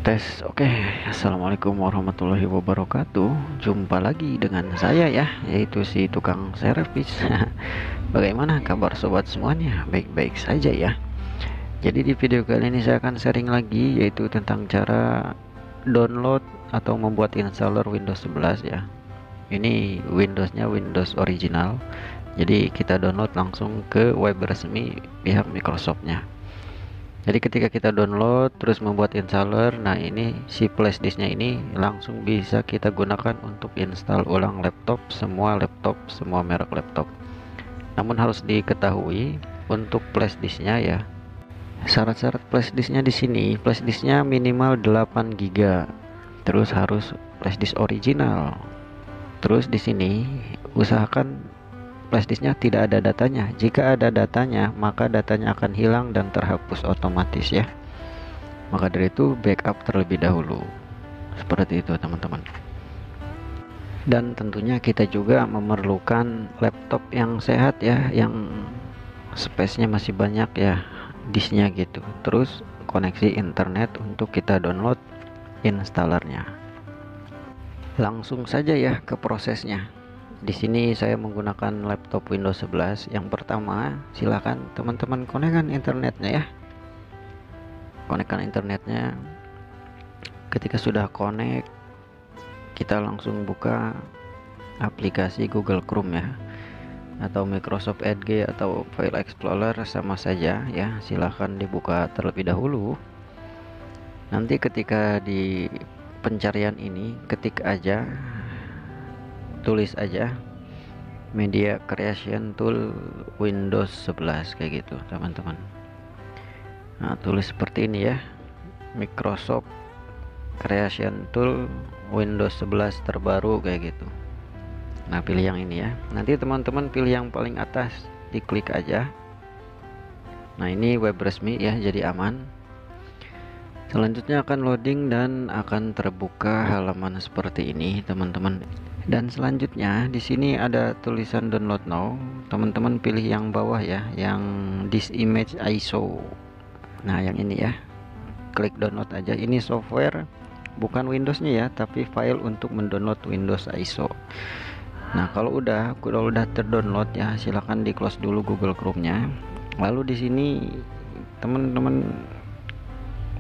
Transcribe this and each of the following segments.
Tes, oke. Assalamualaikum warahmatullahi wabarakatuh. Jumpa lagi dengan saya ya, yaitu si tukang servis. Bagaimana kabar sobat semuanya? Baik-baik saja ya. Jadi di video kali ini saya akan sharing lagi, yaitu tentang cara download atau membuat installer Windows 11 ya. Ini Windowsnya Windows original. Jadi kita download langsung ke web resmi pihak Microsoftnya. Jadi ketika kita download terus membuat installer, nah ini si flashdisknya ini langsung bisa kita gunakan untuk install ulang semua laptop, semua merek laptop. Namun harus diketahui untuk flashdisknya ya. Syarat-syarat flashdisknya di sini, flashdisknya minimal 8 GB. Terus harus flashdisk original. Terus di sini usahakan flashdisknya tidak ada datanya. Jika ada datanya, maka datanya akan hilang dan terhapus otomatis ya. Maka dari itu backup terlebih dahulu. Seperti itu teman-teman. Dan tentunya kita juga memerlukan laptop yang sehat ya, yang space-nya masih banyak ya, disknya gitu. Terus koneksi internet untuk kita download installernya. Langsung saja ya ke prosesnya. Di sini saya menggunakan laptop Windows 11. Yang pertama, silakan teman-teman konekkan internetnya ya. Konekkan internetnya. Ketika sudah connect, kita langsung buka aplikasi Google Chrome ya, atau Microsoft Edge atau File Explorer sama saja ya. Silakan dibuka terlebih dahulu. Nanti ketika di pencarian ini ketik aja, tulis aja Media Creation Tool Windows 11 kayak gitu teman-teman. Nah, tulis seperti ini ya, Microsoft Creation Tool Windows 11 terbaru kayak gitu. Nah, pilih yang ini ya. Nanti teman-teman pilih yang paling atas, diklik aja. Nah, ini web resmi ya, jadi aman. Selanjutnya akan loading dan akan terbuka halaman seperti ini teman-teman. Dan selanjutnya di sini ada tulisan download now. Teman-teman pilih yang bawah ya, yang this image ISO. Nah, yang ini ya. Klik download aja. Ini software bukan Windowsnya ya, tapi file untuk mendownload Windows ISO. Nah, kalau udah terdownload ya, silahkan di close dulu Google Chrome-nya. Lalu di sini teman-teman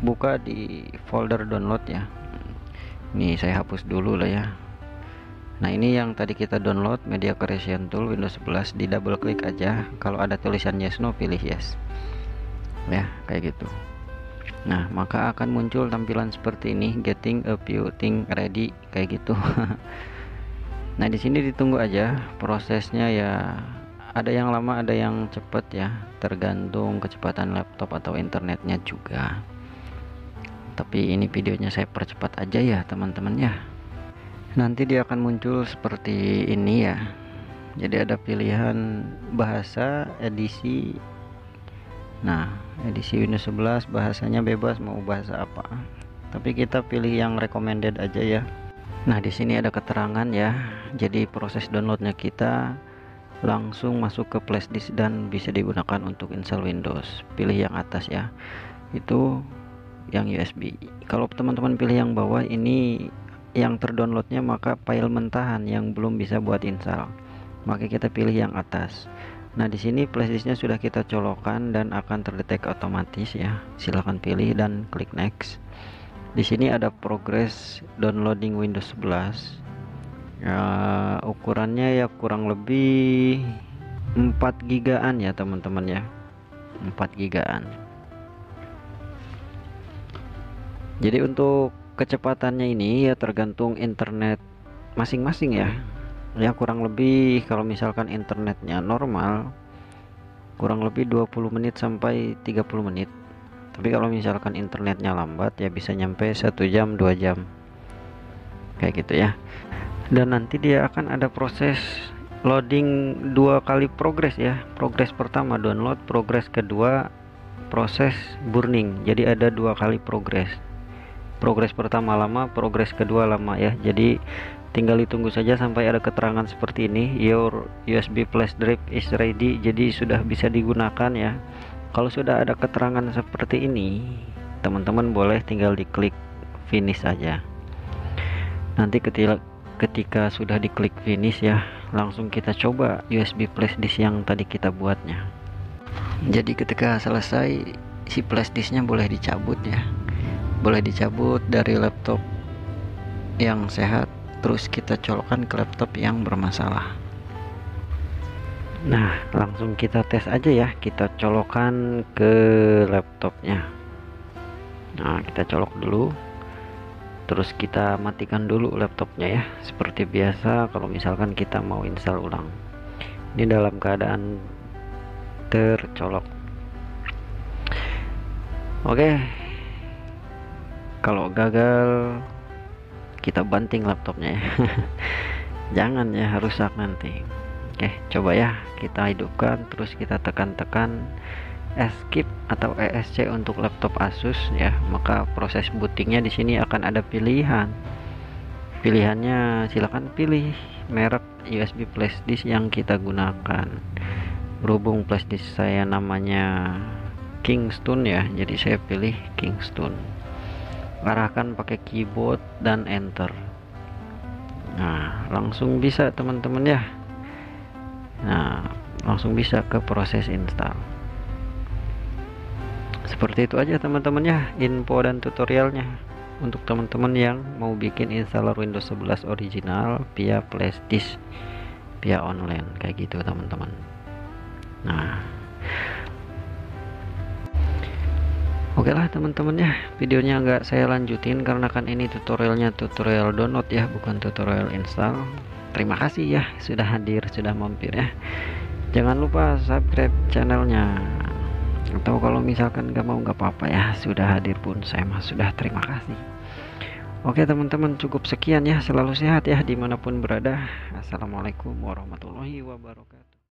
buka di folder download ya. Ini saya hapus dulu lah ya. Nah, ini yang tadi kita download, Media Creation Tool Windows 11, di double klik aja. Kalau ada tulisan yes no, pilih yes ya, kayak gitu. Nah, maka akan muncul tampilan seperti ini, getting a few things ready kayak gitu. Nah, di sini ditunggu aja prosesnya ya. Ada yang lama, ada yang cepat ya, tergantung kecepatan laptop atau internetnya juga. Tapi ini videonya saya percepat aja ya teman-teman ya. Nanti dia akan muncul seperti ini ya. Jadi ada pilihan bahasa, edisi. Nah, edisi Windows 11 bahasanya bebas, mau bahasa apa. Tapi kita pilih yang recommended aja ya. Nah, di sini ada keterangan ya. Jadi proses downloadnya kita langsung masuk ke flashdisk dan bisa digunakan untuk install Windows. Pilih yang atas ya. Itu yang USB. Kalau teman-teman pilih yang bawah, ini yang terdownloadnya, maka file mentahan yang belum bisa buat install, maka kita pilih yang atas. Nah, di sini flashdisknya sudah kita colokkan dan akan terdetek otomatis ya. Silahkan pilih dan klik next. Di sini ada progress downloading Windows 11 ya, ukurannya ya kurang lebih 4 gigaan ya teman-teman ya, 4 gigaan. Jadi untuk kecepatannya ini ya tergantung internet masing-masing ya. Ya kurang lebih kalau misalkan internetnya normal kurang lebih 20 menit sampai 30 menit. Tapi kalau misalkan internetnya lambat ya bisa nyampe 1 jam 2 jam kayak gitu ya. Dan nanti dia akan ada proses loading 2 kali progres ya. Progres pertama download, progres kedua proses burning. Jadi ada 2 kali progres. Progres pertama lama, progres kedua lama ya. Jadi tinggal ditunggu saja sampai ada keterangan seperti ini, your USB flash drive is ready. Jadi sudah bisa digunakan ya. Kalau sudah ada keterangan seperti ini, teman-teman boleh tinggal diklik finish aja. Nanti ketika sudah diklik finish ya, langsung kita coba USB flash disk yang tadi kita buatnya. Jadi ketika selesai, si flash disknya boleh dicabut ya, boleh dicabut dari laptop yang sehat, terus kita colokkan ke laptop yang bermasalah. Nah, langsung kita tes aja ya, kita colokkan ke laptopnya. Nah, kita colok dulu, terus kita matikan dulu laptopnya ya, seperti biasa kalau misalkan kita mau install ulang. Ini dalam keadaan tercolok. Oke, kalau gagal kita banting laptopnya ya. Jangan ya, rusak nanti. Oke, coba ya, kita hidupkan, terus kita tekan-tekan escape atau ESC untuk laptop Asus ya. Maka proses bootingnya di sini akan ada pilihannya, silakan pilih merek USB flash disk yang kita gunakan. Berhubung flash disk saya namanya Kingston ya, jadi saya pilih Kingston. Arahkan pakai keyboard dan enter. Nah, langsung bisa teman-teman ya. Nah, langsung bisa ke proses install. Seperti itu aja teman-teman ya, info dan tutorialnya untuk teman-teman yang mau bikin installer Windows 11 original via flash disk, via online kayak gitu teman-teman. Nah, oke lah teman-teman ya, videonya nggak saya lanjutin karena kan ini tutorialnya tutorial download ya, bukan tutorial install. Terima kasih ya sudah hadir, sudah mampir ya. Jangan lupa subscribe channelnya, atau kalau misalkan nggak mau nggak apa-apa ya, sudah hadir pun saya mah sudah terima kasih. Oke teman-teman, cukup sekian ya, selalu sehat ya dimanapun berada. Assalamualaikum warahmatullahi wabarakatuh.